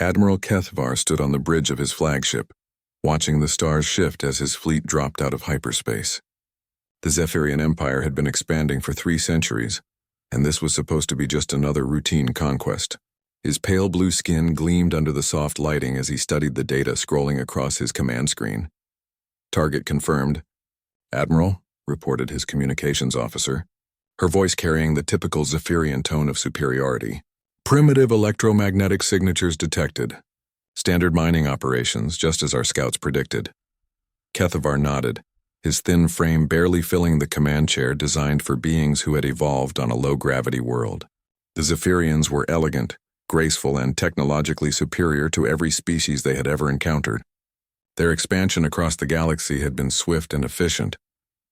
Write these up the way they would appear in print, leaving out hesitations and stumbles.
Admiral Kethvar stood on the bridge of his flagship, watching the stars shift as his fleet dropped out of hyperspace. The Zephyrian Empire had been expanding for 3 centuries, and this was supposed to be just another routine conquest. His pale blue skin gleamed under the soft lighting as he studied the data scrolling across his command screen. Target confirmed. Admiral, reported his communications officer, her voice carrying the typical Zephyrian tone of superiority. Primitive electromagnetic signatures detected. Standard mining operations, just as our scouts predicted. Kethvar nodded, his thin frame barely filling the command chair designed for beings who had evolved on a low-gravity world. The Zephyrians were elegant, graceful, and technologically superior to every species they had ever encountered. Their expansion across the galaxy had been swift and efficient,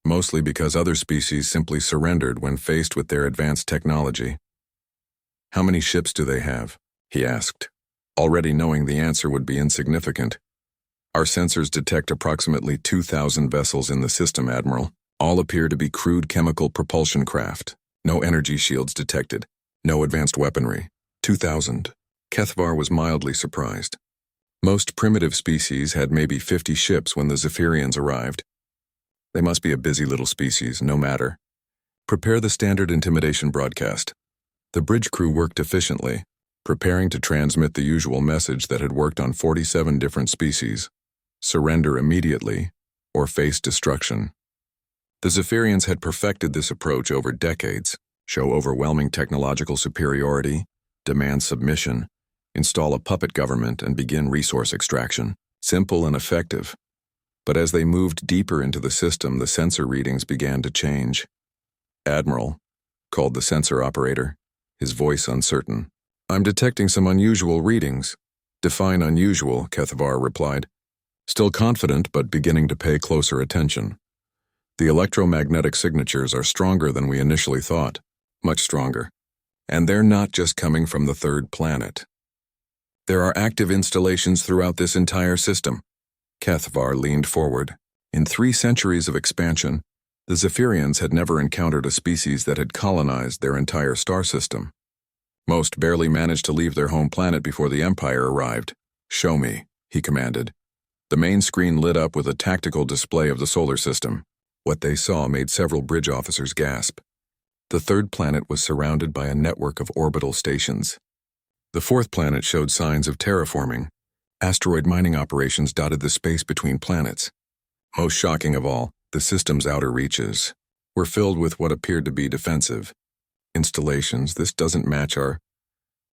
mostly because other species simply surrendered when faced with their advanced technology. "How many ships do they have?" he asked, already knowing the answer would be insignificant. "Our sensors detect approximately 2,000 vessels in the system, Admiral. All appear to be crude chemical propulsion craft. No energy shields detected. No advanced weaponry. 2,000. Kethvar was mildly surprised. Most primitive species had maybe 50 ships when the Zephyrians arrived. They must be a busy little species, no matter. Prepare the standard intimidation broadcast. The bridge crew worked efficiently, preparing to transmit the usual message that had worked on 47 different species. Surrender immediately, or face destruction. The Zephyrians had perfected this approach over decades: show overwhelming technological superiority, demand submission, install a puppet government, and begin resource extraction. Simple and effective. But as they moved deeper into the system, the sensor readings began to change. "Admiral," called the sensor operator, his voice uncertain. "I'm detecting some unusual readings." "Define unusual," Kethvar replied, still confident but beginning to pay closer attention. "The electromagnetic signatures are stronger than we initially thought, much stronger. And they're not just coming from the third planet. There are active installations throughout this entire system." Kethvar leaned forward. In 3 centuries of expansion, the Zephyrians had never encountered a species that had colonized their entire star system. Most barely managed to leave their home planet before the Empire arrived. "Show me," he commanded. The main screen lit up with a tactical display of the solar system. What they saw made several bridge officers gasp. The third planet was surrounded by a network of orbital stations. The fourth planet showed signs of terraforming. Asteroid mining operations dotted the space between planets. Most shocking of all, the system's outer reaches were filled with what appeared to be defensive installations. "This doesn't match our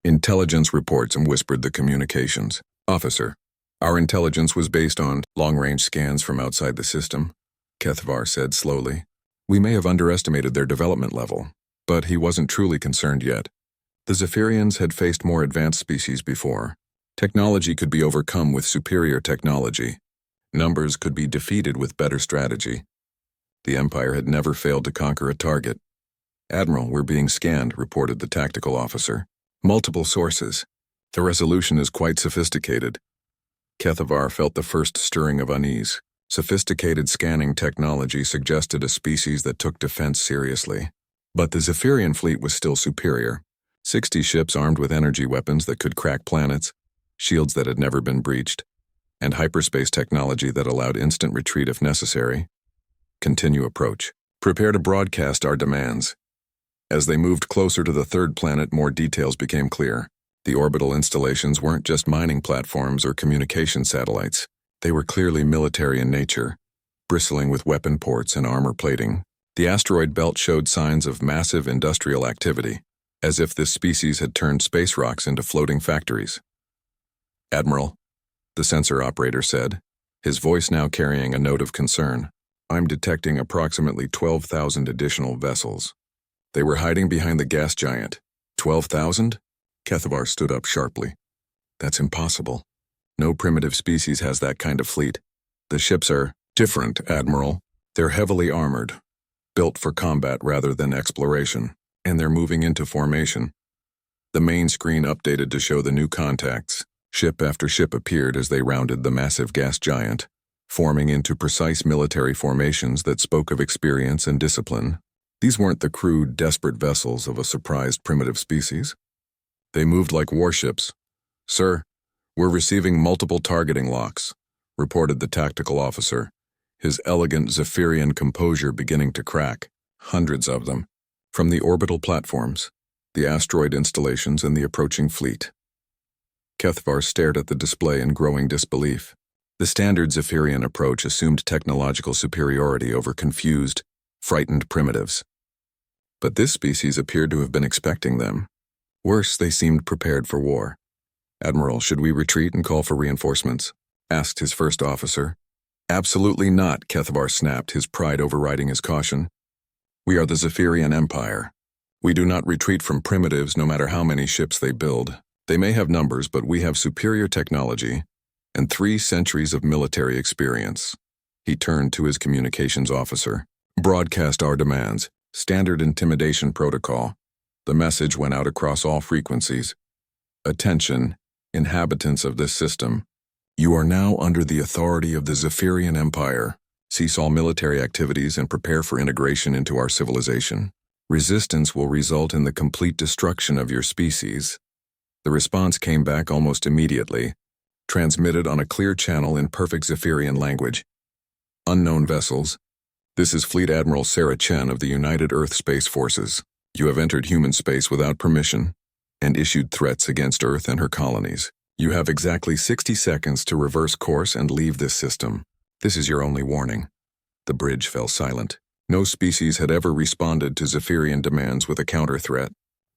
intelligence reports," whispered the communications officer. "Our intelligence was based on long-range scans from outside the system," Kethvar said slowly. "We may have underestimated their development level." But he wasn't truly concerned yet. The Zephyrians had faced more advanced species before. Technology could be overcome with superior technology. Numbers could be defeated with better strategy. The Empire had never failed to conquer a target. "Admiral, we're being scanned," reported the tactical officer. "Multiple sources. The resolution is quite sophisticated." Kethvar felt the first stirring of unease. Sophisticated scanning technology suggested a species that took defense seriously. But the Zephyrian fleet was still superior. 60 ships armed with energy weapons that could crack planets, shields that had never been breached, and hyperspace technology that allowed instant retreat if necessary. "Continue approach. Prepare to broadcast our demands." As they moved closer to the third planet, more details became clear. The orbital installations weren't just mining platforms or communication satellites. They were clearly military in nature, bristling with weapon ports and armor plating. The asteroid belt showed signs of massive industrial activity, as if this species had turned space rocks into floating factories. "Admiral," the sensor operator said, his voice now carrying a note of concern, "I'm detecting approximately 12,000 additional vessels. They were hiding behind the gas giant." 12,000? Kethvar stood up sharply. "That's impossible. No primitive species has that kind of fleet. The ships are different, Admiral. They're heavily armored, built for combat rather than exploration, and they're moving into formation." The main screen updated to show the new contacts. Ship after ship appeared as they rounded the massive gas giant, forming into precise military formations that spoke of experience and discipline. These weren't the crude, desperate vessels of a surprised primitive species. They moved like warships. "Sir," "We're receiving multiple targeting locks," reported the tactical officer, his elegant Zephyrian composure beginning to crack. Hundreds of them, from the orbital platforms, the asteroid installations, and the approaching fleet. Kethvar stared at the display in growing disbelief. The standard Zephyrian approach assumed technological superiority over confused, frightened primitives. But this species appeared to have been expecting them. Worse, they seemed prepared for war. "Admiral, should we retreat and call for reinforcements?" asked his first officer. "Absolutely not," Kethvar snapped, his pride overriding his caution. "We are the Zephyrian Empire. We do not retreat from primitives no matter how many ships they build. They may have numbers, but we have superior technology and 3 centuries of military experience." He turned to his communications officer. "Broadcast our demands. Standard intimidation protocol." The message went out across all frequencies. "Attention, inhabitants of this system. You are now under the authority of the Zephyrian Empire. Cease all military activities and prepare for integration into our civilization. Resistance will result in the complete destruction of your species." The response came back almost immediately, transmitted on a clear channel in perfect Zephyrian language. "Unknown vessels. This is Fleet Admiral Sarah Chen of the United Earth Space Forces. You have entered human space without permission and issued threats against Earth and her colonies. You have exactly 60 seconds to reverse course and leave this system. This is your only warning." The bridge fell silent. No species had ever responded to Zephyrian demands with a counter-threat.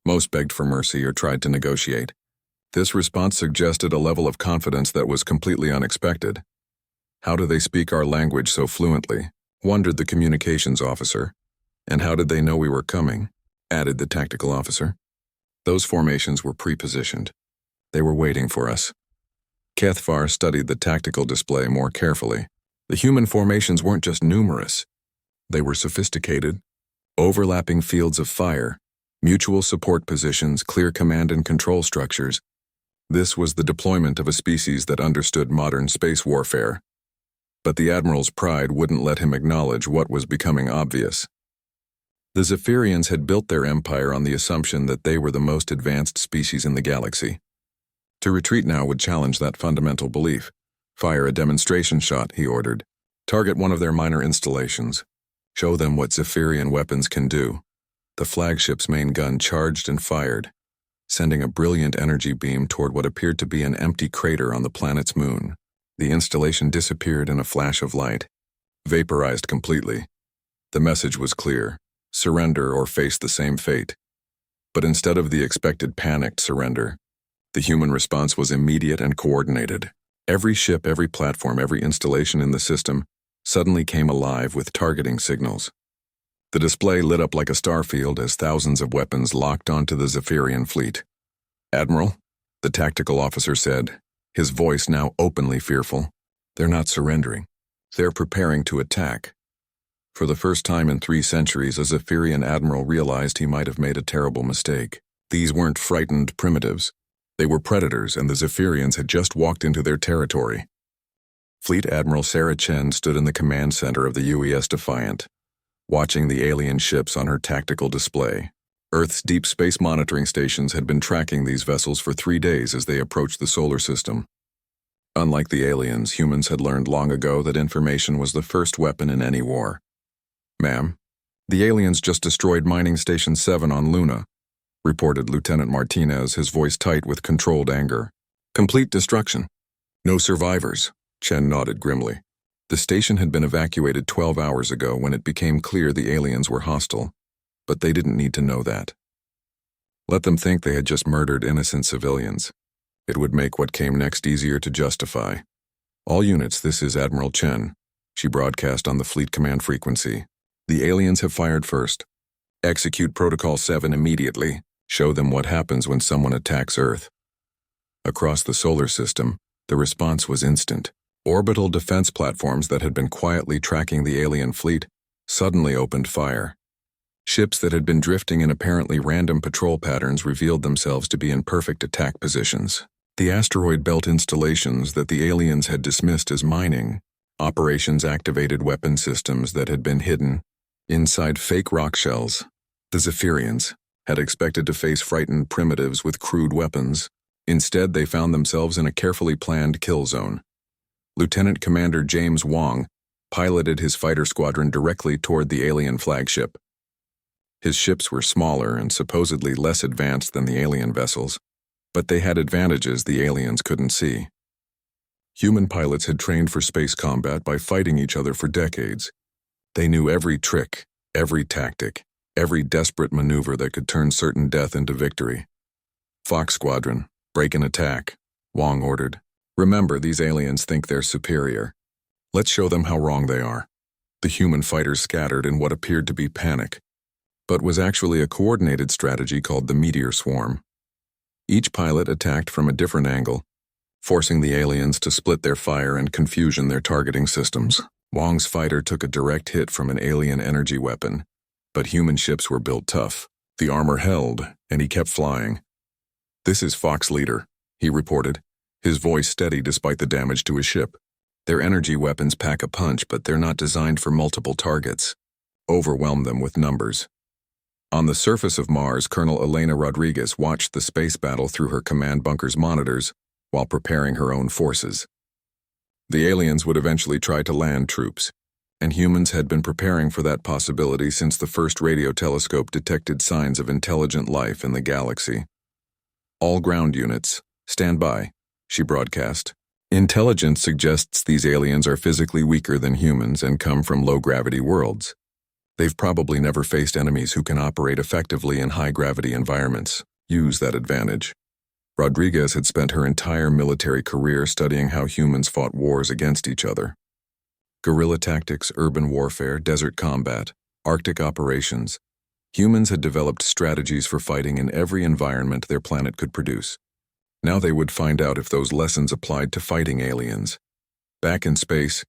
Most begged for mercy or tried to negotiate. This response suggested a level of confidence that was completely unexpected. "How do they speak our language so fluently?" wondered the communications officer. "And how did they know we were coming?" added the tactical officer. "Those formations were pre-positioned. They were waiting for us." Kethvar studied the tactical display more carefully. The human formations weren't just numerous. They were sophisticated, overlapping fields of fire, mutual support positions, clear command and control structures. This was the deployment of a species that understood modern space warfare. But the Admiral's pride wouldn't let him acknowledge what was becoming obvious. The Zephyrians had built their empire on the assumption that they were the most advanced species in the galaxy. To retreat now would challenge that fundamental belief. "Fire a demonstration shot," he ordered. "Target one of their minor installations. Show them what Zephyrian weapons can do." The flagship's main gun charged and fired, sending a brilliant energy beam toward what appeared to be an empty crater on the planet's moon. The installation disappeared in a flash of light, vaporized completely. The message was clear: surrender or face the same fate. But instead of the expected panicked surrender, the human response was immediate and coordinated. Every ship, every platform, every installation in the system suddenly came alive with targeting signals. The display lit up like a starfield as thousands of weapons locked onto the Zephyrian fleet. "Admiral," the tactical officer said, his voice now openly fearful, "they're not surrendering. They're preparing to attack." For the first time in 3 centuries, a Zephyrian admiral realized he might have made a terrible mistake. These weren't frightened primitives. They were predators, and the Zephyrians had just walked into their territory. Fleet Admiral Sarah Chen stood in the command center of the UES Defiant, watching the alien ships on her tactical display. Earth's deep space monitoring stations had been tracking these vessels for 3 days as they approached the solar system. Unlike the aliens, humans had learned long ago that information was the first weapon in any war. "Ma'am, the aliens just destroyed Mining Station 7 on Luna," reported Lieutenant Martinez, his voice tight with controlled anger. "Complete destruction. No survivors." Chen nodded grimly. The station had been evacuated 12 hours ago when it became clear the aliens were hostile, but they didn't need to know that. Let them think they had just murdered innocent civilians. It would make what came next easier to justify. "All units, this is Admiral Chen," she broadcast on the fleet command frequency. "The aliens have fired first. Execute Protocol 7 immediately. Show them what happens when someone attacks Earth." Across the solar system, the response was instant. Orbital defense platforms that had been quietly tracking the alien fleet suddenly opened fire. Ships that had been drifting in apparently random patrol patterns revealed themselves to be in perfect attack positions. The asteroid belt installations that the aliens had dismissed as mining operations activated weapon systems that had been hidden inside fake rock shells. The Zephyrians had expected to face frightened primitives with crude weapons, Instead, they found themselves in a carefully planned kill zone. Lieutenant Commander James Wong piloted his fighter squadron directly toward the alien flagship. His ships were smaller and supposedly less advanced than the alien vessels, but they had advantages the aliens couldn't see. Human pilots had trained for space combat by fighting each other for decades. They knew every trick, every tactic, every desperate maneuver that could turn certain death into victory. "Fox Squadron, break and attack," Wong ordered. "Remember, these aliens think they're superior. Let's show them how wrong they are." The human fighters scattered in what appeared to be panic, but was actually a coordinated strategy called the Meteor Swarm. Each pilot attacked from a different angle, forcing the aliens to split their fire and confusion their targeting systems. Wong's fighter took a direct hit from an alien energy weapon, but human ships were built tough. The armor held, and he kept flying. "This is Fox Leader," he reported, his voice steady despite the damage to his ship. "Their energy weapons pack a punch, but they're not designed for multiple targets. Overwhelm them with numbers." On the surface of Mars, Colonel Elena Rodriguez watched the space battle through her command bunker's monitors while preparing her own forces. The aliens would eventually try to land troops, and humans had been preparing for that possibility since the first radio telescope detected signs of intelligent life in the galaxy. "All ground units, stand by," she broadcast. "Intelligence suggests these aliens are physically weaker than humans and come from low-gravity worlds. They've probably never faced enemies who can operate effectively in high-gravity environments. Use that advantage." Rodriguez had spent her entire military career studying how humans fought wars against each other. Guerrilla tactics, urban warfare, desert combat, Arctic operations. Humans had developed strategies for fighting in every environment their planet could produce. Now they would find out if those lessons applied to fighting aliens. Back in space,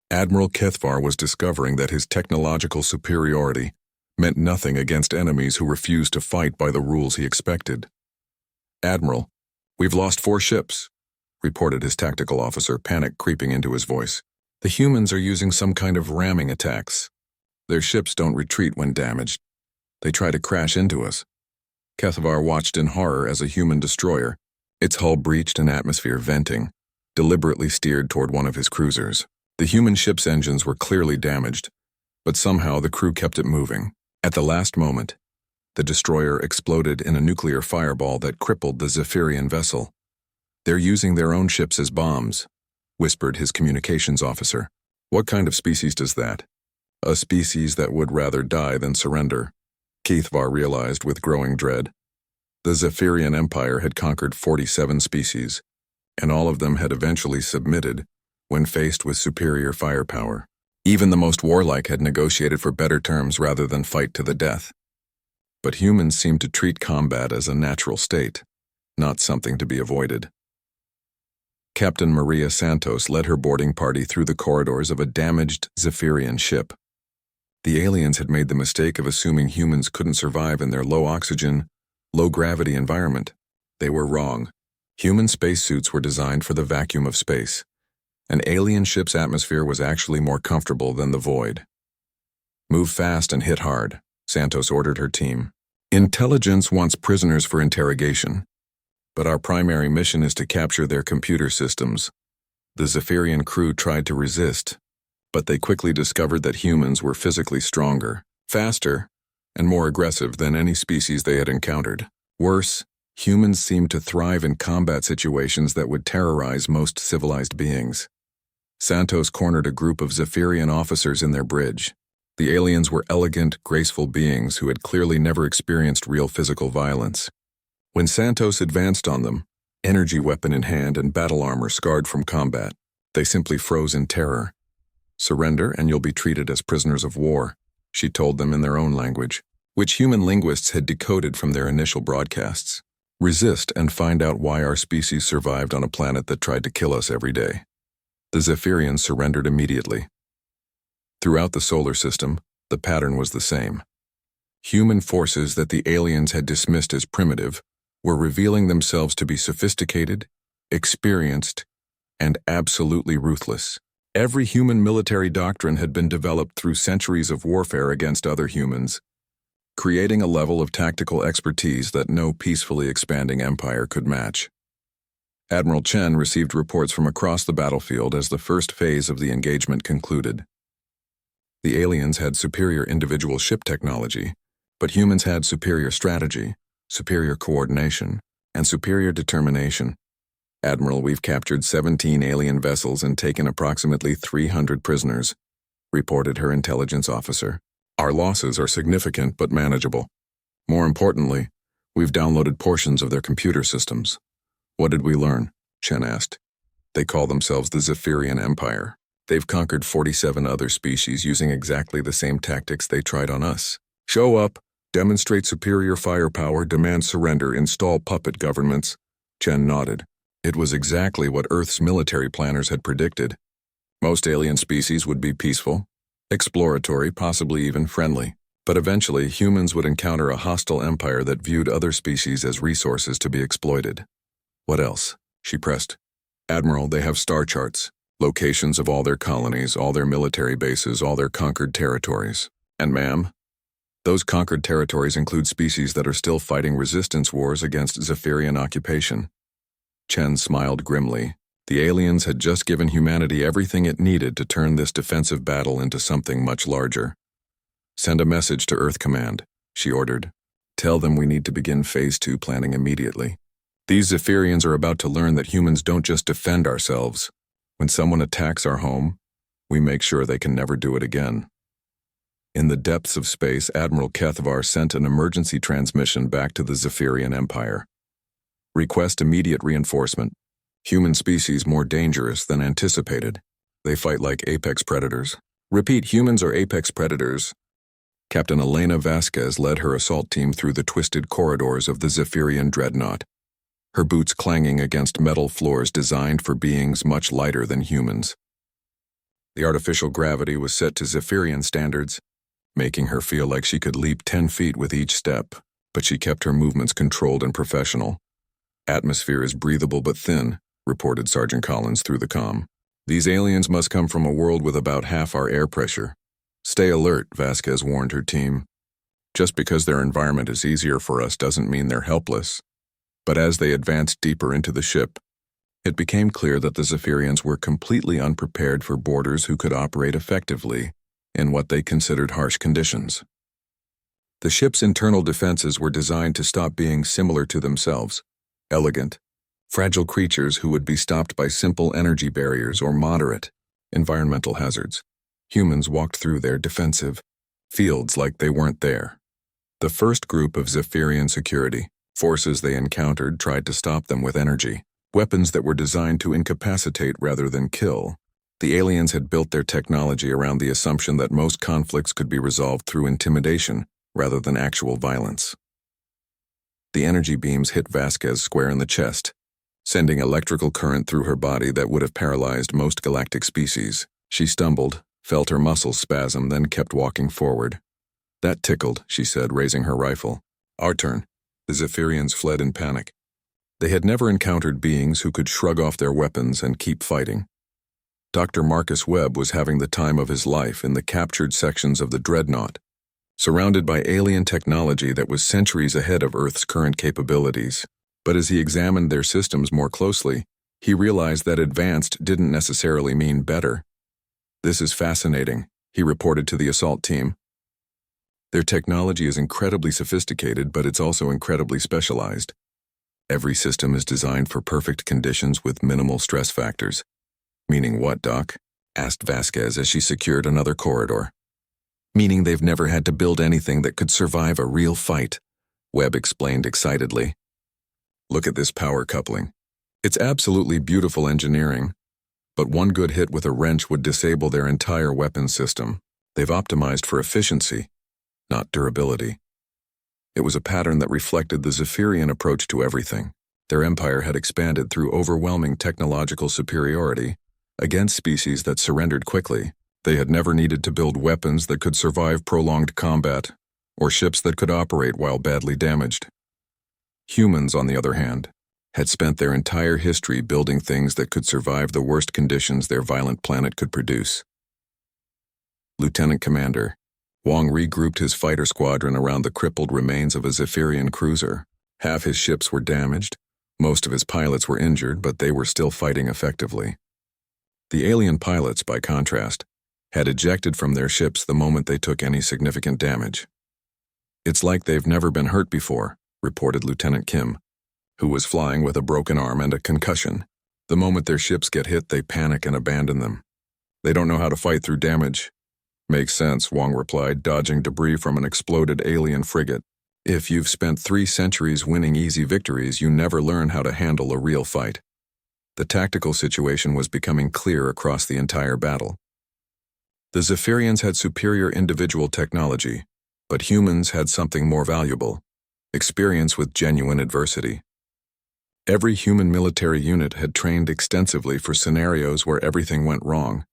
Admiral Kethvar was discovering that his technological superiority meant nothing against enemies who refused to fight by the rules he expected. "Admiral, we've lost 4 ships," reported his tactical officer, panic creeping into his voice. "The humans are using some kind of ramming attacks. Their ships don't retreat when damaged. They try to crash into us." Kethvar watched in horror as a human destroyer, its hull breached and atmosphere venting, deliberately steered toward one of his cruisers. The human ship's engines were clearly damaged, but somehow the crew kept it moving. At the last moment, the destroyer exploded in a nuclear fireball that crippled the Zephyrian vessel. "They're using their own ships as bombs," whispered his communications officer. "What kind of species does that?" "A species that would rather die than surrender," Kethvar realized with growing dread. The Zephyrian Empire had conquered 47 species, and all of them had eventually submitted when faced with superior firepower. Even the most warlike had negotiated for better terms rather than fight to the death. But humans seemed to treat combat as a natural state, not something to be avoided. Captain Maria Santos led her boarding party through the corridors of a damaged Zephyrian ship. The aliens had made the mistake of assuming humans couldn't survive in their low-oxygen, low-gravity environment. They were wrong. Human spacesuits were designed for the vacuum of space. An alien ship's atmosphere was actually more comfortable than the void. "Move fast and hit hard," Santos ordered her team. "Intelligence wants prisoners for interrogation, but our primary mission is to capture their computer systems." The Zephyrian crew tried to resist, but they quickly discovered that humans were physically stronger, faster, and more aggressive than any species they had encountered. Worse, humans seemed to thrive in combat situations that would terrorize most civilized beings. Santos cornered a group of Zephyrian officers in their bridge. The aliens were elegant, graceful beings who had clearly never experienced real physical violence. When Santos advanced on them, energy weapon in hand and battle armor scarred from combat, they simply froze in terror. "Surrender and you'll be treated as prisoners of war," she told them in their own language, which human linguists had decoded from their initial broadcasts. "Resist and find out why our species survived on a planet that tried to kill us every day." The Zephyrians surrendered immediately. Throughout the solar system, the pattern was the same. Human forces that the aliens had dismissed as primitive were revealing themselves to be sophisticated, experienced, and absolutely ruthless. Every human military doctrine had been developed through centuries of warfare against other humans, creating a level of tactical expertise that no peacefully expanding empire could match. Admiral Chen received reports from across the battlefield as the first phase of the engagement concluded. The aliens had superior individual ship technology, but humans had superior strategy, superior coordination, and superior determination. Admiral, we've captured 17 alien vessels and taken approximately 300 prisoners, reported her intelligence officer. Our losses are significant but manageable. More importantly, we've downloaded portions of their computer systems. What did we learn? Chen asked. They call themselves the Zephyrian Empire. They've conquered 47 other species using exactly the same tactics they tried on us. Show up, demonstrate superior firepower, demand surrender, install puppet governments. Chen nodded. It was exactly what Earth's military planners had predicted. Most alien species would be peaceful, exploratory, possibly even friendly. But eventually, humans would encounter a hostile empire that viewed other species as resources to be exploited. What else? She pressed. Admiral, they have star charts, locations of all their colonies, all their military bases, all their conquered territories. And ma'am, those conquered territories include species that are still fighting resistance wars against Zephyrian occupation. Chen smiled grimly. The aliens had just given humanity everything it needed to turn this defensive battle into something much larger. Send a message to Earth Command, she ordered. Tell them we need to begin Phase 2 planning immediately. These Zephyrians are about to learn that humans don't just defend ourselves. When someone attacks our home, we make sure they can never do it again. In the depths of space, Admiral Kethvar sent an emergency transmission back to the Zephyrian Empire. Request immediate reinforcement. Human species more dangerous than anticipated. They fight like apex predators. Repeat, humans are apex predators. Captain Elena Vasquez led her assault team through the twisted corridors of the Zephyrian dreadnought, her boots clanging against metal floors designed for beings much lighter than humans. The artificial gravity was set to Zephyrian standards, making her feel like she could leap 10 feet with each step, but she kept her movements controlled and professional. Atmosphere is breathable but thin, reported Sergeant Collins through the comm. These aliens must come from a world with about half our air pressure. Stay alert, Vasquez warned her team. Just because their environment is easier for us doesn't mean they're helpless. But as they advanced deeper into the ship, it became clear that the Zephyrians were completely unprepared for boarders who could operate effectively in what they considered harsh conditions. The ship's internal defenses were designed to stop being similar to themselves, elegant, fragile creatures who would be stopped by simple energy barriers or moderate environmental hazards. Humans walked through their defensive fields like they weren't there. The first group of Zephyrian security forces they encountered tried to stop them with energy, weapons that were designed to incapacitate rather than kill. The aliens had built their technology around the assumption that most conflicts could be resolved through intimidation rather than actual violence. The energy beams hit Vasquez square in the chest, sending electrical current through her body that would have paralyzed most galactic species. She stumbled, felt her muscles spasm, then kept walking forward. That tickled, she said, raising her rifle. Our turn. The Zephyrians fled in panic. They had never encountered beings who could shrug off their weapons and keep fighting. Dr. Marcus Webb was having the time of his life in the captured sections of the dreadnought, surrounded by alien technology that was centuries ahead of Earth's current capabilities. But as he examined their systems more closely, he realized that advanced didn't necessarily mean better. This is fascinating, he reported to the assault team. Their technology is incredibly sophisticated, but it's also incredibly specialized. Every system is designed for perfect conditions with minimal stress factors. Meaning what, Doc? Asked Vasquez as she secured another corridor. Meaning they've never had to build anything that could survive a real fight, Webb explained excitedly. Look at this power coupling. It's absolutely beautiful engineering. But one good hit with a wrench would disable their entire weapon system. They've optimized for efficiency, not durability. It was a pattern that reflected the Zephyrian approach to everything. Their empire had expanded through overwhelming technological superiority against species that surrendered quickly. They had never needed to build weapons that could survive prolonged combat, or ships that could operate while badly damaged. Humans, on the other hand, had spent their entire history building things that could survive the worst conditions their violent planet could produce. Lieutenant Commander Wong regrouped his fighter squadron around the crippled remains of a Zephyrian cruiser. Half his ships were damaged, Most of his pilots were injured, but they were still fighting effectively. The alien pilots, by contrast, had ejected from their ships the moment they took any significant damage. "It's like they've never been hurt before," reported Lieutenant Kim, who was flying with a broken arm and a concussion. "The moment their ships get hit, they panic and abandon them. They don't know how to fight through damage." "Makes sense," Wong replied, dodging debris from an exploded alien frigate. "If you've spent 3 centuries winning easy victories, you never learn how to handle a real fight." The tactical situation was becoming clear across the entire battle. The Zephyrians had superior individual technology, but humans had something more valuable: experience with genuine adversity. Every human military unit had trained extensively for scenarios where everything went wrong,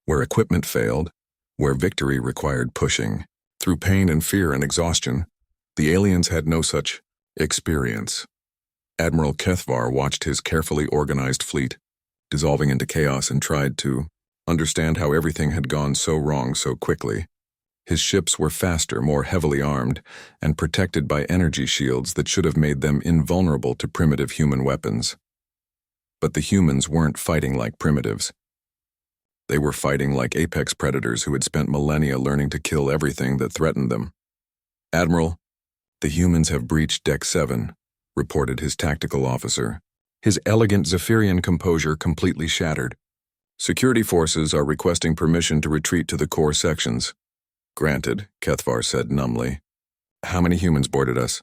where equipment failed, where victory required pushing through pain and fear and exhaustion. The aliens had no such experience. Admiral Kethvar watched his carefully organized fleet dissolving into chaos and tried to understand how everything had gone so wrong so quickly. His ships were faster, more heavily armed, and protected by energy shields that should have made them invulnerable to primitive human weapons. But the humans weren't fighting like primitives. They were fighting like apex predators who had spent millennia learning to kill everything that threatened them. "Admiral, the humans have breached Deck 7, reported his tactical officer, his elegant Zephyrian composure completely shattered. "Security forces are requesting permission to retreat to the core sections." "Granted," Kethvar said numbly. "How many humans boarded us?"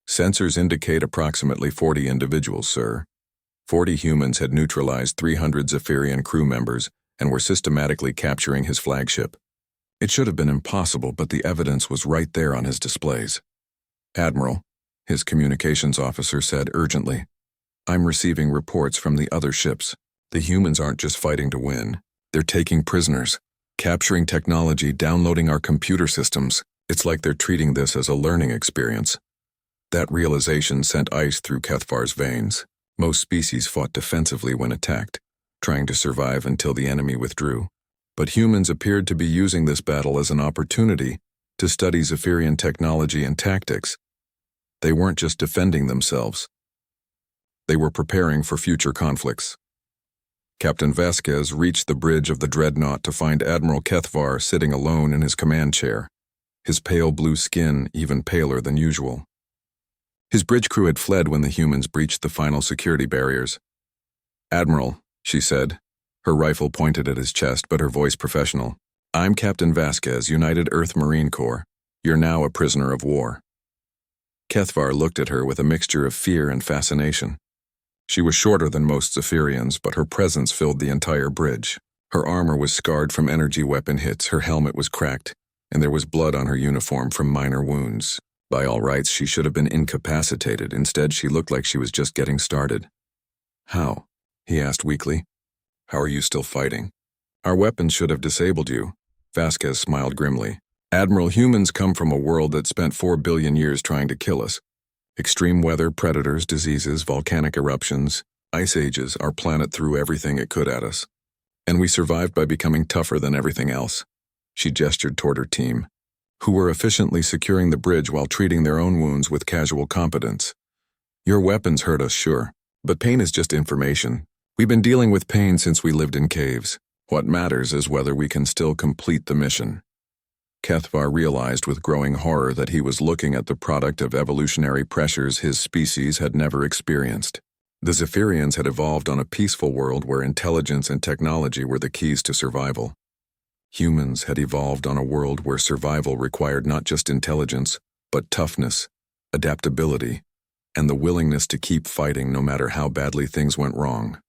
"Sensors indicate approximately 40 individuals, sir." 40 humans had neutralized 300 Zephyrian crew members and were systematically capturing his flagship. It should have been impossible, but the evidence was right there on his displays. "Admiral," his communications officer said urgently, "I'm receiving reports from the other ships. The humans aren't just fighting to win. They're taking prisoners, capturing technology, downloading our computer systems. It's like they're treating this as a learning experience." That realization sent ice through Kethvar's veins. Most species fought defensively when attacked, trying to survive until the enemy withdrew. But humans appeared to be using this battle as an opportunity to study Zephyrian technology and tactics. They weren't just defending themselves. They were preparing for future conflicts. Captain Vasquez reached the bridge of the dreadnought to find Admiral Kethvar sitting alone in his command chair, his pale blue skin even paler than usual. His bridge crew had fled when the humans breached the final security barriers. "Admiral," she said, her rifle pointed at his chest but her voice professional. "I'm Captain Vasquez, United Earth Marine Corps. You're now a prisoner of war." Kethvar looked at her with a mixture of fear and fascination. She was shorter than most Zephyrians, but her presence filled the entire bridge. Her armor was scarred from energy weapon hits, her helmet was cracked, and there was blood on her uniform from minor wounds. By all rights, she should have been incapacitated. Instead, she looked like she was just getting started. "How?" he asked weakly. "How are you still fighting?" "Our weapons should have disabled you." Vasquez smiled grimly. "Admiral, humans come from a world that spent 4 billion years trying to kill us. Extreme weather, predators, diseases, volcanic eruptions, ice ages, our planet threw everything it could at us. And we survived by becoming tougher than everything else." She gestured toward her team, who were efficiently securing the bridge while treating their own wounds with casual competence. "Your weapons hurt us, sure, but pain is just information. We've been dealing with pain since we lived in caves. What matters is whether we can still complete the mission." Kethvar realized with growing horror that he was looking at the product of evolutionary pressures his species had never experienced. The Zephyrians had evolved on a peaceful world where intelligence and technology were the keys to survival. Humans had evolved on a world where survival required not just intelligence, but toughness, adaptability, and the willingness to keep fighting no matter how badly things went wrong.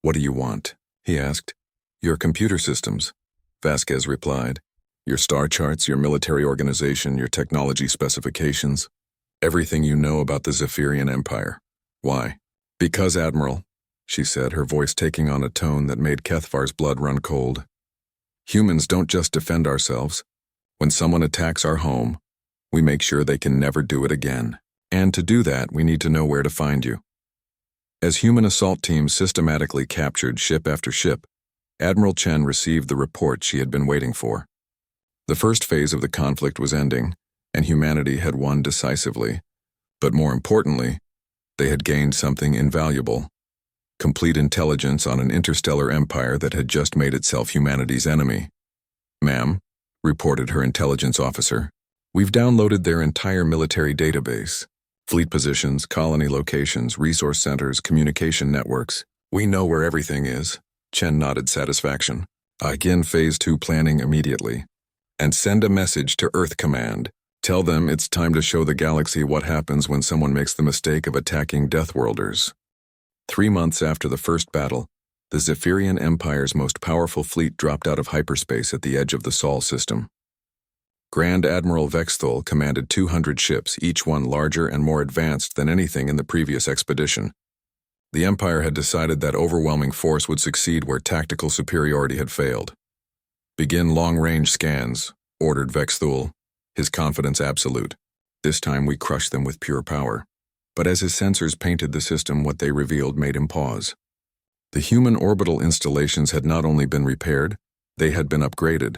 "What do you want?" he asked. "Your computer systems," Vasquez replied. "Your star charts, your military organization, your technology specifications, everything you know about the Zephyrian Empire." "Why?" "Because, Admiral," she said, her voice taking on a tone that made Kethvar's blood run cold. "Humans don't just defend ourselves. When someone attacks our home, we make sure they can never do it again. And to do that, we need to know where to find you." As human assault teams systematically captured ship after ship, Admiral Chen received the report she had been waiting for. The first phase of the conflict was ending, and humanity had won decisively. But more importantly, They had gained something invaluable: complete intelligence on an interstellar empire that had just made itself humanity's enemy. "Ma'am," reported her intelligence officer, "we've downloaded their entire military database. Fleet positions, colony locations, resource centers, communication networks. We know where everything is." Chen nodded satisfaction. "Begin Phase 2 planning immediately. And send a message to Earth Command. Tell them it's time to show the galaxy what happens when someone makes the mistake of attacking Deathworlders." 3 months after the first battle, the Zephyrian Empire's most powerful fleet dropped out of hyperspace at the edge of the Sol system. Grand Admiral Vexthul commanded 200 ships, each one larger and more advanced than anything in the previous expedition. The Empire had decided that overwhelming force would succeed where tactical superiority had failed. "Begin long-range scans," ordered Vexthul, his confidence absolute. "This time we crush them with pure power." But as his sensors painted the system, what they revealed made him pause. The human orbital installations had not only been repaired, they had been upgraded.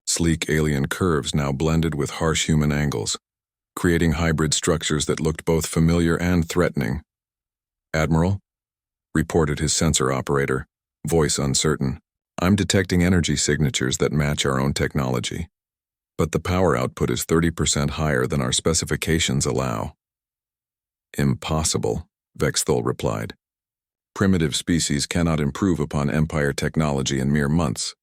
Sleek alien curves now blended with harsh human angles, creating hybrid structures that looked both familiar and threatening. "Admiral," reported his sensor operator, voice uncertain, "I'm detecting energy signatures that match our own technology. But the power output is 30% higher than our specifications allow." "Impossible," Vexthul replied. "Primitive species cannot improve upon Empire technology in mere months."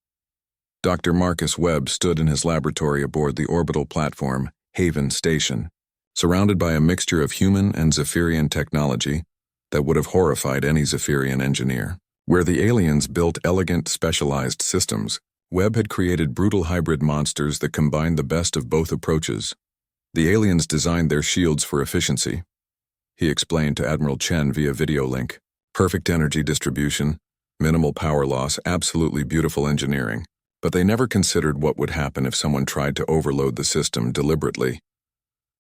Dr. Marcus Webb stood in his laboratory aboard the orbital platform Haven Station, surrounded by a mixture of human and Zephyrian technology that would have horrified any Zephyrian engineer. Where the aliens built elegant, specialized systems, Webb had created brutal hybrid monsters that combined the best of both approaches. The aliens designed their shields for efficiency, he explained to Admiral Chen via video link. Perfect energy distribution, minimal power loss, absolutely beautiful engineering. But they never considered what would happen if someone tried to overload the system deliberately.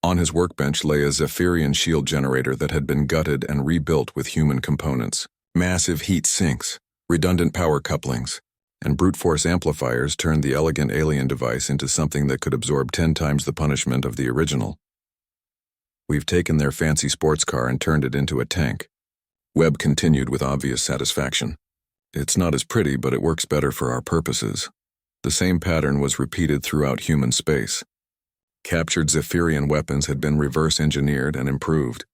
On his workbench lay a Zephyrian shield generator that had been gutted and rebuilt with human components. Massive heat sinks, redundant power couplings, and brute force amplifiers turned the elegant alien device into something that could absorb 10 times the punishment of the original. "We've taken their fancy sports car and turned it into a tank," Webb continued with obvious satisfaction. "It's not as pretty, but it works better for our purposes." The same pattern was repeated throughout human space. Captured Zephyrian weapons had been reverse-engineered and improved.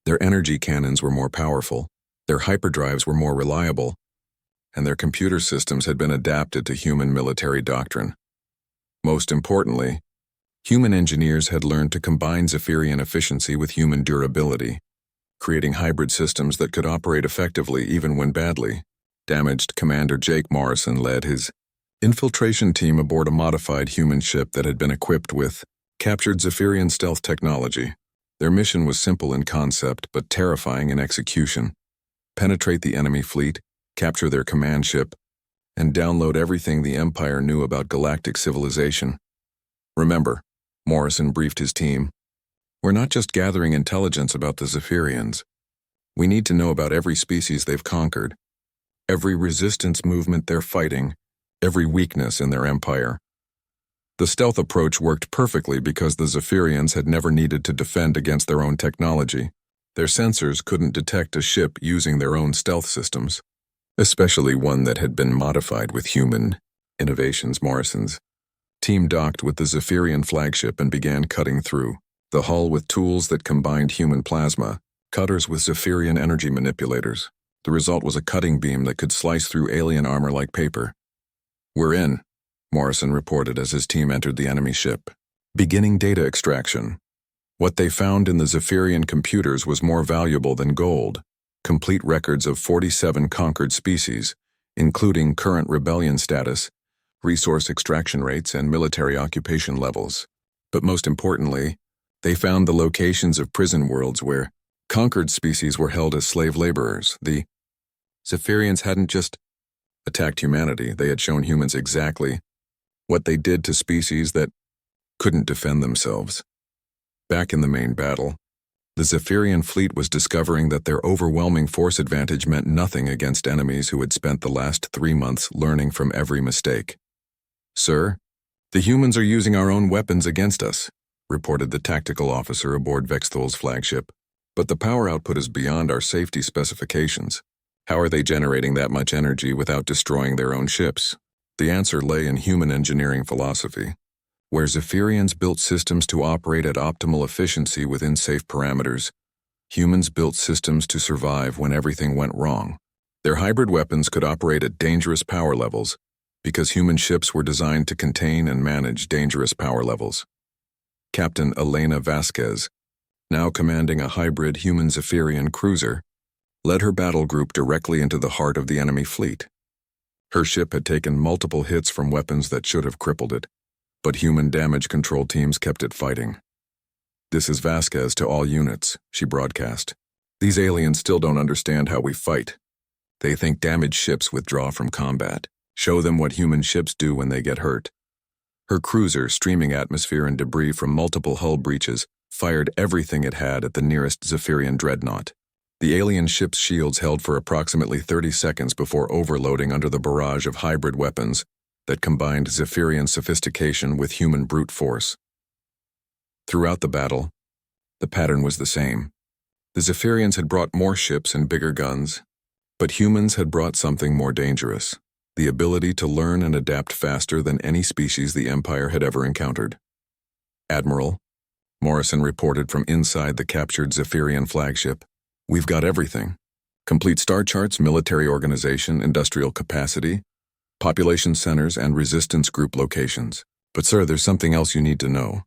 Their energy cannons were more powerful, their hyperdrives were more reliable, and their computer systems had been adapted to human military doctrine. Most importantly, human engineers had learned to combine Zephyrian efficiency with human durability, creating hybrid systems that could operate effectively even when badly damaged. Commander Jake Morrison led his infiltration team aboard a modified human ship that had been equipped with captured Zephyrian stealth technology. Their mission was simple in concept but terrifying in execution: penetrate the enemy fleet, capture their command ship, and download everything the Empire knew about galactic civilization. "Remember," Morrison briefed his team, "we're not just gathering intelligence about the Zephyrians. We need to know about every species they've conquered, every resistance movement they're fighting, every weakness in their empire." The stealth approach worked perfectly because the Zephyrians had never needed to defend against their own technology. Their sensors couldn't detect a ship using their own stealth systems, especially one that had been modified with human innovations. Morrison's team docked with the Zephyrian flagship and began cutting through the hull with tools that combined human plasma, cutters with Zephyrian energy manipulators. The result was a cutting beam that could slice through alien armor like paper. "We're in," Morrison reported as his team entered the enemy ship. Beginning data extraction. What they found in the Zephyrian computers was more valuable than gold: complete records of 47 conquered species, including current rebellion status, resource extraction rates, and military occupation levels. But most importantly, they found the locations of prison worlds where conquered species were held as slave laborers. The Zephyrians hadn't just attacked humanity, they had shown humans exactly what they did to species that couldn't defend themselves. Back in the main battle, the Zephyrian fleet was discovering that their overwhelming force advantage meant nothing against enemies who had spent the last 3 months learning from every mistake. "Sir, the humans are using our own weapons against us," reported the tactical officer aboard Vexthul's flagship. But the power output is beyond our safety specifications. How are they generating that much energy without destroying their own ships? The answer lay in human engineering philosophy, where Zephyrians built systems to operate at optimal efficiency within safe parameters. Humans built systems to survive when everything went wrong. Their hybrid weapons could operate at dangerous power levels because human ships were designed to contain and manage dangerous power levels. Captain Elena Vasquez, now commanding a hybrid human Zephyrian cruiser, led her battle group directly into the heart of the enemy fleet. Her ship had taken multiple hits from weapons that should have crippled it, but human damage control teams kept it fighting. "This is Vasquez to all units," she broadcast. "These aliens still don't understand how we fight. They think damaged ships withdraw from combat. Show them what human ships do when they get hurt." Her cruiser, streaming atmosphere and debris from multiple hull breaches, fired everything it had at the nearest Zephyrian dreadnought. The alien ship's shields held for approximately 30 seconds before overloading under the barrage of hybrid weapons that combined Zephyrian sophistication with human brute force. Throughout the battle, the pattern was the same. The Zephyrians had brought more ships and bigger guns, but humans had brought something more dangerous: the ability to learn and adapt faster than any species the Empire had ever encountered. "Admiral," Morrison reported from inside the captured Zephyrian flagship, "we've got everything. Complete star charts, military organization, industrial capacity, population centers, and resistance group locations. But sir, there's something else you need to know."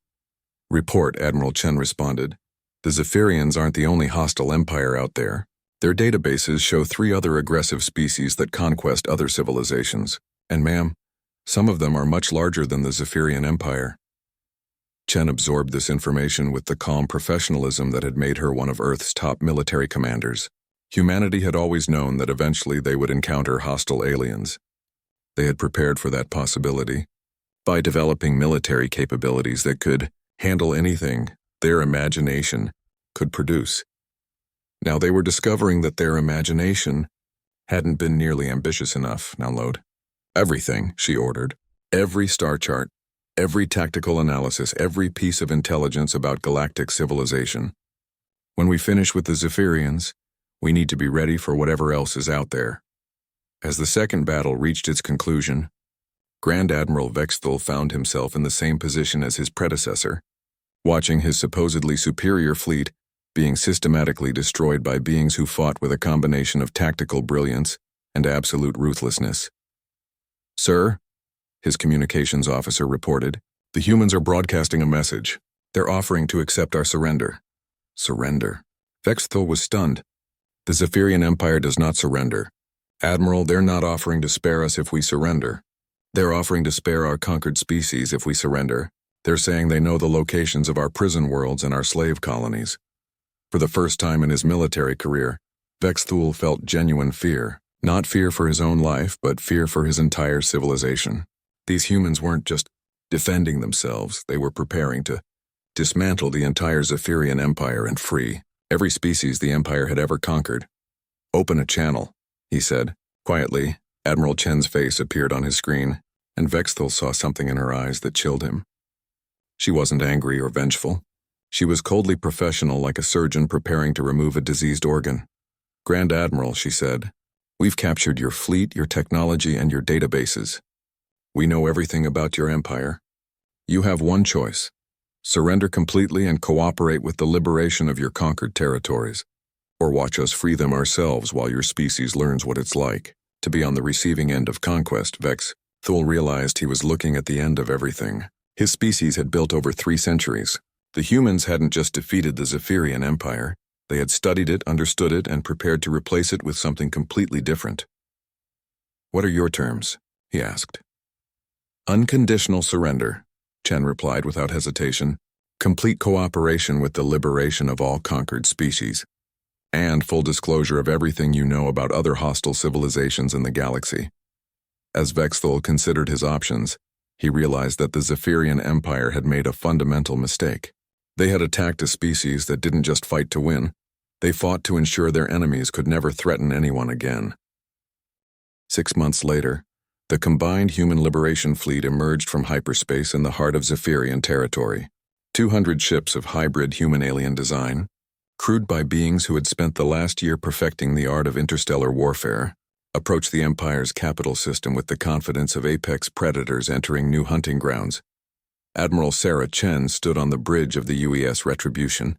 "Report," Admiral Chen responded. "The Zephyrians aren't the only hostile empire out there. Their databases show 3 other aggressive species that conquest other civilizations. And ma'am, some of them are much larger than the Zephyrian Empire." Chen absorbed this information with the calm professionalism that had made her one of Earth's top military commanders. Humanity had always known that eventually they would encounter hostile aliens. They had prepared for that possibility by developing military capabilities that could handle anything their imagination could produce. Now they were discovering that their imagination hadn't been nearly ambitious enough. "Download everything," she ordered. "Every star chart, every tactical analysis, every piece of intelligence about galactic civilization. When we finish with the Zephyrians, we need to be ready for whatever else is out there." As the second battle reached its conclusion, Grand Admiral Vexthal found himself in the same position as his predecessor, watching his supposedly superior fleet being systematically destroyed by beings who fought with a combination of tactical brilliance and absolute ruthlessness. "Sir," his communications officer reported, "the humans are broadcasting a message. They're offering to accept our surrender." Surrender? Vexthal was stunned. "The Zephyrian Empire does not surrender. Admiral, they're not offering to spare us if we surrender. They're offering to spare our conquered species if we surrender. They're saying they know the locations of our prison worlds and our slave colonies." For the first time in his military career, Vexthal felt genuine fear. Not fear for his own life, but fear for his entire civilization. These humans weren't just defending themselves, they were preparing to dismantle the entire Zephyrian Empire and free every species the Empire had ever conquered. "Open a channel," he said. Quietly, Admiral Chen's face appeared on his screen, and Vexthal saw something in her eyes that chilled him. She wasn't angry or vengeful. She was coldly professional, like a surgeon preparing to remove a diseased organ. "Grand Admiral," she said, "we've captured your fleet, your technology, and your databases. We know everything about your empire. You have one choice: surrender completely and cooperate with the liberation of your conquered territories, or watch us free them ourselves while your species learns what it's like to be on the receiving end of conquest." Vexthal realized he was looking at the end of everything. His species had built over 3 centuries. The humans hadn't just defeated the Zephyrian Empire, they had studied it, understood it, and prepared to replace it with something completely different. "What are your terms?" he asked. "Unconditional surrender," Chen replied without hesitation. "Complete cooperation with the liberation of all conquered species, and full disclosure of everything you know about other hostile civilizations in the galaxy." As Vexthal considered his options, he realized that the Zephyrian Empire had made a fundamental mistake. They had attacked a species that didn't just fight to win, they fought to ensure their enemies could never threaten anyone again. 6 months later, the combined human liberation fleet emerged from hyperspace in the heart of Zephyrian territory. 200 ships of hybrid human-alien design, crewed by beings who had spent the last year perfecting the art of interstellar warfare, approached the Empire's capital system with the confidence of apex predators entering new hunting grounds. Admiral Sarah Chen stood on the bridge of the UES Retribution,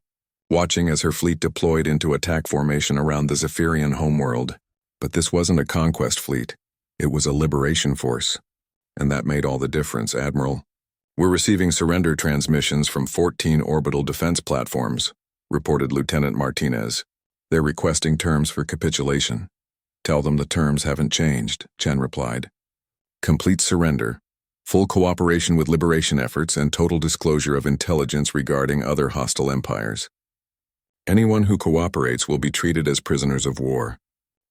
watching as her fleet deployed into attack formation around the Zephyrian homeworld. But this wasn't a conquest fleet. It was a liberation force. And that made all the difference, Admiral. "We're receiving surrender transmissions from 14 orbital defense platforms," reported Lieutenant Martinez. "They're requesting terms for capitulation." "Tell them the terms haven't changed," Chen replied. "Complete surrender, full cooperation with liberation efforts, and total disclosure of intelligence regarding other hostile empires. Anyone who cooperates will be treated as prisoners of war.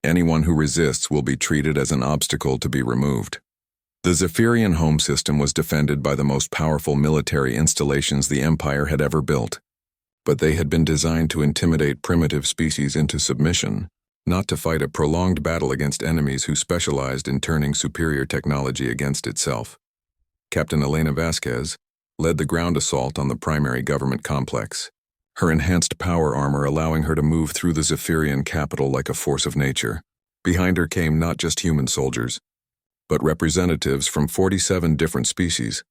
Anyone who resists will be treated as an obstacle to be removed." The Zephyrian home system was defended by the most powerful military installations the Empire had ever built. But they had been designed to intimidate primitive species into submission, not to fight a prolonged battle against enemies who specialized in turning superior technology against itself. Captain Elena Vasquez led the ground assault on the primary government complex, her enhanced power armor allowing her to move through the Zephyrian capital like a force of nature. Behind her came not just human soldiers, but representatives from 47 different species,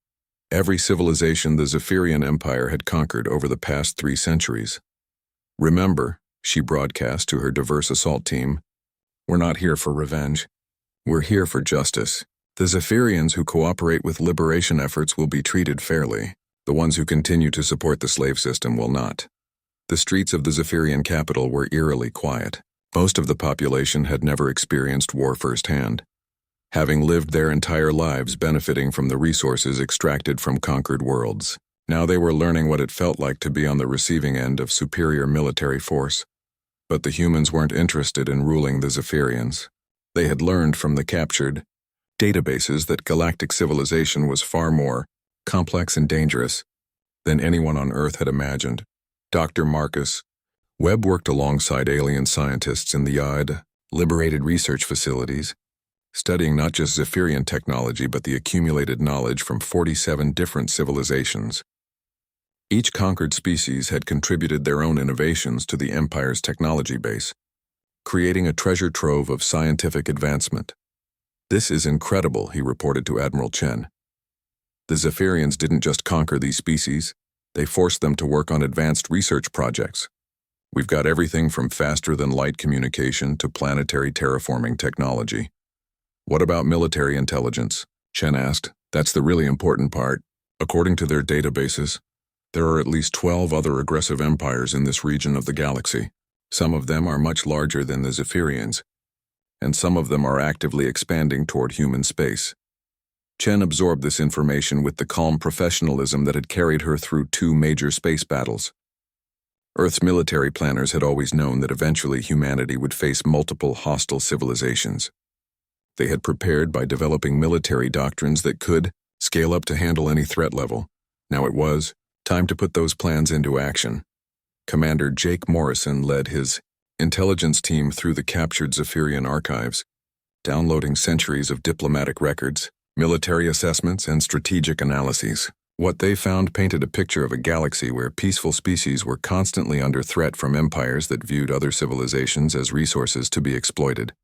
every civilization the Zephyrian Empire had conquered over the past 3 centuries. "Remember," she broadcast to her diverse assault team, "we're not here for revenge. We're here for justice. The Zephyrians who cooperate with liberation efforts will be treated fairly. The ones who continue to support the slave system will not." The streets of the Zephyrian capital were eerily quiet. Most of the population had never experienced war firsthand, having lived their entire lives benefiting from the resources extracted from conquered worlds. Now they were learning what it felt like to be on the receiving end of superior military force. But the humans weren't interested in ruling the Zephyrians. They had learned from the captured databases that galactic civilization was far more complex and dangerous than anyone on Earth had imagined. Dr. Marcus Webb worked alongside alien scientists in the Yad liberated research facilities, studying not just Zephyrian technology but the accumulated knowledge from 47 different civilizations. Each conquered species had contributed their own innovations to the Empire's technology base, creating a treasure trove of scientific advancement. "This is incredible," he reported to Admiral Chen. "The Zephyrians didn't just conquer these species, they forced them to work on advanced research projects. We've got everything from faster-than-light communication to planetary terraforming technology." "What about military intelligence?" Chen asked. "That's the really important part. According to their databases, there are at least 12 other aggressive empires in this region of the galaxy. Some of them are much larger than the Zephyrians, and some of them are actively expanding toward human space." Chen absorbed this information with the calm professionalism that had carried her through 2 major space battles. Earth's military planners had always known that eventually humanity would face multiple hostile civilizations. They had prepared by developing military doctrines that could scale up to handle any threat level. Now it was time to put those plans into action. Commander Jake Morrison led his intelligence team through the captured Zephyrian archives, downloading centuries of diplomatic records, military assessments, and strategic analyses. What they found painted a picture of a galaxy where peaceful species were constantly under threat from empires that viewed other civilizations as resources to be exploited.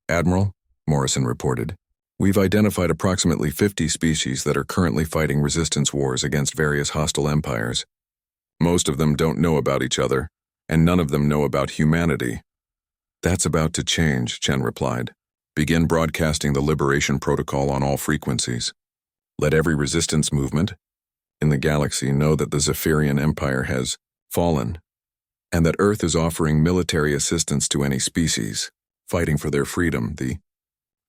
"Admiral," Morrison reported, "we've identified approximately 50 species that are currently fighting resistance wars against various hostile empires. Most of them don't know about each other, and none of them know about humanity." "That's about to change," Chen replied. "Begin broadcasting the Liberation Protocol on all frequencies. Let every resistance movement in the galaxy know that the Zephyrian Empire has fallen, and that Earth is offering military assistance to any species fighting for their freedom." The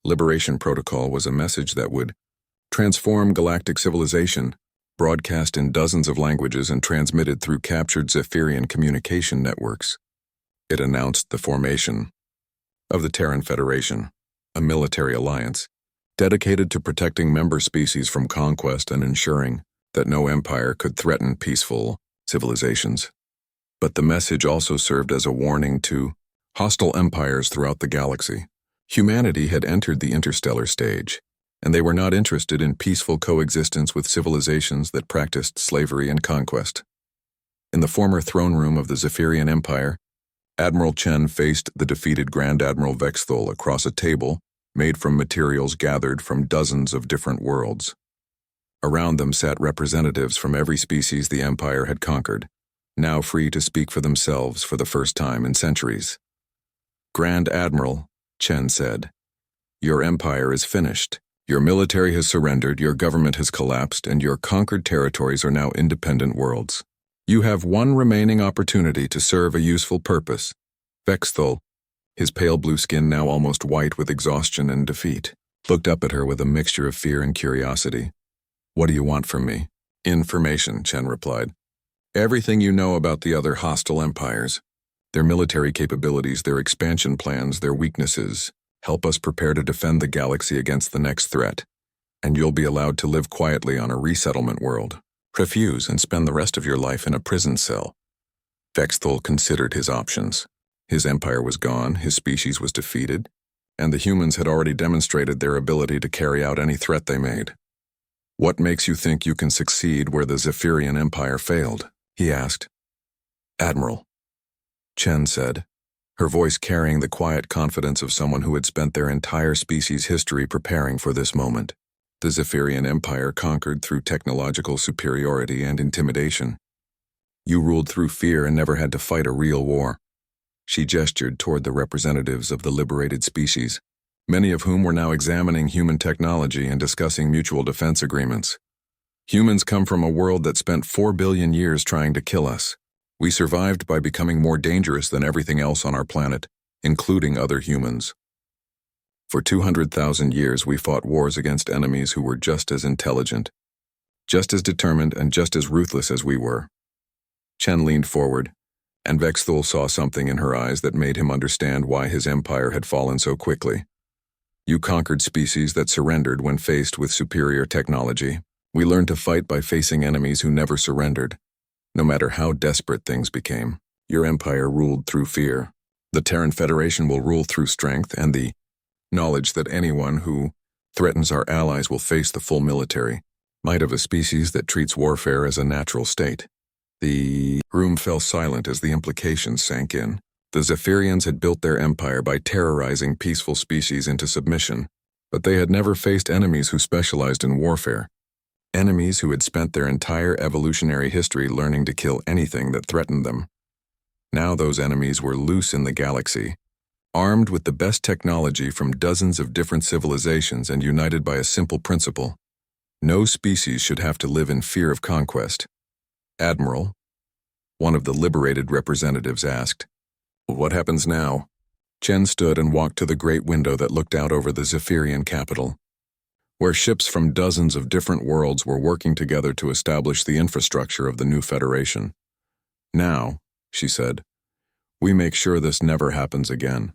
Liberation Protocol was a message that would transform galactic civilization, broadcast in dozens of languages and transmitted through captured Zephyrian communication networks. It announced the formation of the Terran Federation, a military alliance dedicated to protecting member species from conquest and ensuring that no empire could threaten peaceful civilizations. But the message also served as a warning to hostile empires throughout the galaxy. Humanity had entered the interstellar stage, and they were not interested in peaceful coexistence with civilizations that practiced slavery and conquest. In the former throne room of the Zephyrian Empire, Admiral Chen faced the defeated Grand Admiral Vexthul across a table made from materials gathered from dozens of different worlds. Around them sat representatives from every species the Empire had conquered, now free to speak for themselves for the first time in centuries. "Grand Admiral," Chen said, "your empire is finished. Your military has surrendered, your government has collapsed, and your conquered territories are now independent worlds. You have one remaining opportunity to serve a useful purpose." Vexthul, his pale blue skin now almost white with exhaustion and defeat, looked up at her with a mixture of fear and curiosity. "What do you want from me?" "Information," Chen replied. "Everything you know about the other hostile empires. Their military capabilities, their expansion plans, their weaknesses. Help us prepare to defend the galaxy against the next threat, and you'll be allowed to live quietly on a resettlement world. Refuse and spend the rest of your life in a prison cell." Vexthul considered his options. His empire was gone, his species was defeated, and the humans had already demonstrated their ability to carry out any threat they made. "What makes you think you can succeed where the Zephyrian Empire failed?" he asked. "Admiral," Chen said, her voice carrying the quiet confidence of someone who had spent their entire species' history preparing for this moment. "The Zephyrian Empire conquered through technological superiority and intimidation. You ruled through fear and never had to fight a real war." She gestured toward the representatives of the liberated species, many of whom were now examining human technology and discussing mutual defense agreements. "Humans come from a world that spent 4 billion years trying to kill us. We survived by becoming more dangerous than everything else on our planet, including other humans. For 200,000 years we fought wars against enemies who were just as intelligent, just as determined, and just as ruthless as we were." Chen leaned forward, and Vexthul saw something in her eyes that made him understand why his empire had fallen so quickly. "You conquered species that surrendered when faced with superior technology. We learned to fight by facing enemies who never surrendered, no matter how desperate things became. Your empire ruled through fear. The Terran Federation will rule through strength and the knowledge that anyone who threatens our allies will face the full military might of a species that treats warfare as a natural state." The room fell silent as the implications sank in. The Zephyrians had built their empire by terrorizing peaceful species into submission, but they had never faced enemies who specialized in warfare. Enemies who had spent their entire evolutionary history learning to kill anything that threatened them. Now those enemies were loose in the galaxy, armed with the best technology from dozens of different civilizations and united by a simple principle: no species should have to live in fear of conquest. "Admiral," one of the liberated representatives asked, "what happens now?" Chen stood and walked to the great window that looked out over the Zephyrian capital, where ships from dozens of different worlds were working together to establish the infrastructure of the new Federation. "Now," she said, "we make sure this never happens again.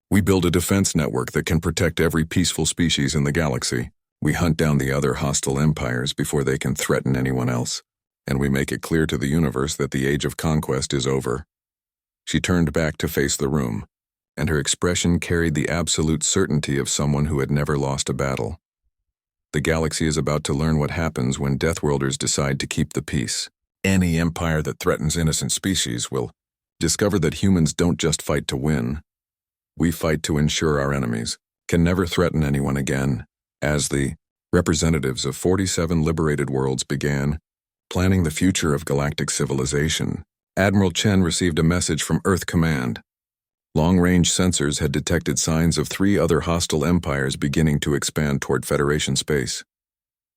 We build a defense network that can protect every peaceful species in the galaxy. We hunt down the other hostile empires before they can threaten anyone else, and we make it clear to the universe that the age of conquest is over." She turned back to face the room, and her expression carried the absolute certainty of someone who had never lost a battle. "The galaxy is about to learn what happens when Deathworlders decide to keep the peace. Any empire that threatens innocent species will discover that humans don't just fight to win. We fight to ensure our enemies can never threaten anyone again." As the representatives of 47 liberated worlds began planning the future of galactic civilization, Admiral Chen received a message from Earth Command. Long-range sensors had detected signs of 3 other hostile empires beginning to expand toward Federation space.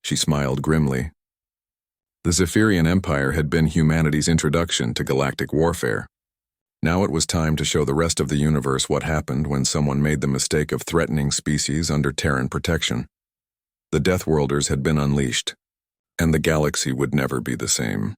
She smiled grimly. The Zephyrian Empire had been humanity's introduction to galactic warfare. Now it was time to show the rest of the universe what happened when someone made the mistake of threatening species under Terran protection. The Deathworlders had been unleashed, and the galaxy would never be the same.